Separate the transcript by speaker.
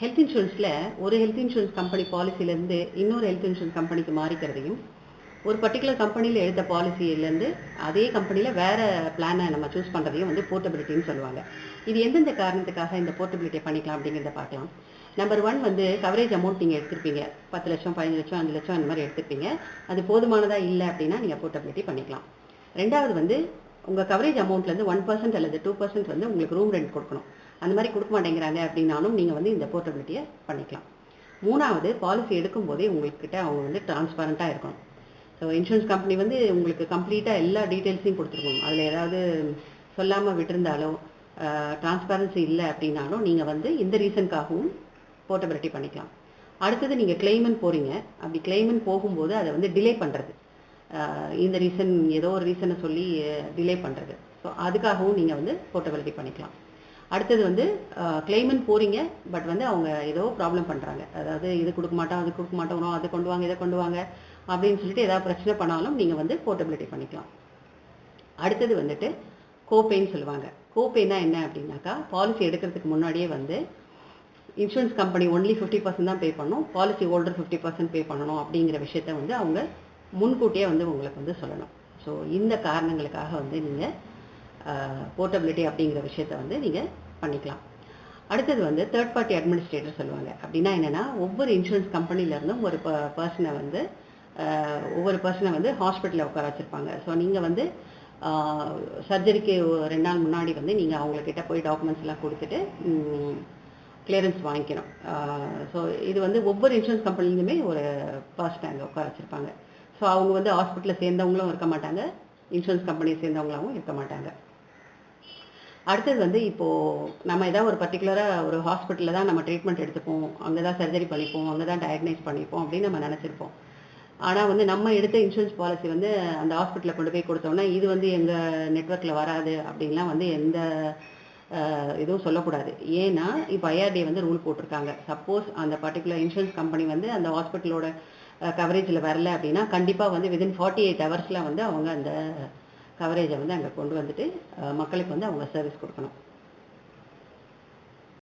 Speaker 1: Health இன்சூரன்ஸில் ஒரு health insurance company பாலிசியிலேருந்து இன்னொரு health insurance கம்பெனிக்கு மாறிக்கிறதையும், ஒரு பர்டிகுலர் கம்பெனியில் எடுத்த பாலிசியிலேருந்து அதே கம்பெனியில் வேறு பிளானை நம்ம சூஸ் பண்ணுறதையும் வந்து போர்ட்டபிலிட்டின்னு சொல்லுவாங்க. இது எந்தெந்த காரணத்துக்காக இந்த போர்ட்டபிலிட்டியை பண்ணிக்கலாம் அப்படிங்கிறத பார்க்கலாம். நம்பர் 1 வந்து கவரேஜ் அமௌண்ட் நீங்கள் எடுத்திருப்பீங்க. 10 லட்சம், 15 லட்சம், 5 லட்சம் அந்த மாதிரி எடுத்திருப்பீங்க. அது போதுமானதாக இல்லை அப்படின்னா நீங்கள் போர்ட்டபிலிட்டி பண்ணிக்கலாம். ரெண்டாவது வந்து உங்கள் கவரேஜ் அமௌண்ட்லேருந்து 1% அல்லது 2% வந்து உங்களுக்கு ரூம் ரெண்ட் கொடுக்கணும். அந்த மாதிரி கொடுக்க மாட்டேங்கிறாங்க அப்படின்னாலும் நீங்கள் வந்து இந்த போர்ட்டபிலிட்டியை பண்ணிக்கலாம். மூணாவது, பாலிசி எடுக்கும்போதே உங்கள்கிட்ட அவங்க வந்து டிரான்ஸ்பரண்ட்டாக இருக்கணும். ஸோ இன்சூரன்ஸ் கம்பெனி வந்து உங்களுக்கு கம்ப்ளீட்டாக எல்லா டீட்டெயில்ஸையும் கொடுத்துருக்கணும். அதில் ஏதாவது சொல்லாமல் விட்டுருந்தாலோ டிரான்ஸ்பரன்சி இல்லை அப்படின்னாலும் நீங்கள் வந்து இந்த ரீசனுக்காகவும் போர்ட்டபிலிட்டி பண்ணிக்கலாம். அடுத்தது நீங்கள் கிளைமன் போகிறீங்க. அப்படி கிளைமன் போகும்போது அதை வந்து டிலே பண்ணுறது, இந்த ரீசன் ஏதோ ஒரு ரீசனை சொல்லி டிலே பண்ணுறது. ஸோ அதுக்காகவும் நீங்கள் வந்து போர்ட்டபிலிட்டி பண்ணிக்கலாம். அடுத்தது வந்து கிளைமன் போகிறீங்க, பட் வந்து அவங்க ஏதோ ப்ராப்ளம் பண்ணுறாங்க. அதாவது இது கொடுக்க மாட்டோம், அது கொடுக்க மாட்டோம், அதை கொண்டு வாங்க, இதை கொண்டு வாங்க அப்படின்னு சொல்லிட்டு ஏதாவது பிரச்சனை பண்ணாலும் நீங்கள் வந்து போர்ட்டபிலிட்டி பண்ணிக்கலாம். அடுத்தது வந்துட்டு கோபேன்னு சொல்லுவாங்க. கோபேனா என்ன அப்படின்னாக்கா, பாலிசி எடுக்கிறதுக்கு முன்னாடியே வந்து இன்சூரன்ஸ் கம்பெனி ஒன்லி 50% தான் பே பண்ணணும், பாலிசி ஹோல்டர் 50% பே பண்ணணும் அப்படிங்கிற விஷயத்த வந்து அவங்க முன்கூட்டியே வந்து உங்களுக்கு வந்து சொல்லணும். ஸோ இந்த காரணங்களுக்காக வந்து நீங்கள் போர்ட்டபிலிட்டி அப்படிங்கிற விஷயத்த வந்து நீங்கள் பண்ணிக்கலாம். அடுத்தது வந்து தேர்ட் பார்ட்டி அட்மினிஸ்ட்ரேட்டர் சொல்லுவாங்க. அப்படின்னா என்னென்னா, ஒவ்வொரு இன்சூரன்ஸ் கம்பெனிலேருந்தும் ஒரு ஒவ்வொரு பர்சனை வந்து ஹாஸ்பிட்டலில் உட்கார வச்சுருப்பாங்க. ஸோ நீங்கள் வந்து சர்ஜரிக்கு 2 நாள் முன்னாடி வந்து நீங்கள் அவங்கக்கிட்ட போய் டாக்குமெண்ட்ஸ் எல்லாம் கொடுத்துட்டு கிளியரன்ஸ் வாங்கிக்கணும். ஸோ இது வந்து ஒவ்வொரு இன்சூரன்ஸ் கம்பெனிலுமே ஒரு பர்சனை அங்கே உட்கார வச்சுருப்பாங்க. ஸோ அவங்க வந்து ஹாஸ்பிட்டலில் சேர்ந்தவங்களும் இருக்க மாட்டாங்க, இன்சூரன்ஸ் கம்பெனியை சேர்ந்தவங்களாகவும் இருக்க மாட்டாங்க. அடுத்தது வந்து இப்போது நம்ம ஏதாவது ஒரு பர்டிகுலராக ஒரு ஹாஸ்பிட்டலில் தான் நம்ம ட்ரீட்மெண்ட் எடுத்துப்போம், அங்கே தான் சர்ஜரி பண்ணிப்போம், அங்கே தான் டயக்னைஸ் பண்ணிப்போம் அப்படின்னு நம்ம நினச்சிருப்போம். ஆனால் வந்து நம்ம எடுத்த இன்சூரன்ஸ் பாலிசி வந்து அந்த ஹாஸ்பிட்டலில் கொண்டு போய் கொடுத்தோன்னா இது வந்து எங்கள் நெட்வொர்க்கில் வராது அப்படின்லாம் வந்து எந்த இதுவும் சொல்லக்கூடாது. ஏன்னா இப்போ ஐஆர்டி வந்து ரூல் போட்டிருக்காங்க. சப்போஸ் அந்த பர்டிகுலர் இன்சூரன்ஸ் கம்பெனி வந்து அந்த ஹாஸ்பிட்டலோட கவரேஜில் வரல அப்படின்னா கண்டிப்பாக வந்து வித்தின் 48 ஹவர்ஸில் வந்து அவங்க அந்த கவரேஜை வந்து அங்கே கொண்டு வந்துட்டு மக்களுக்கு வந்து அவங்க சர்வீஸ் கொடுக்கணும்.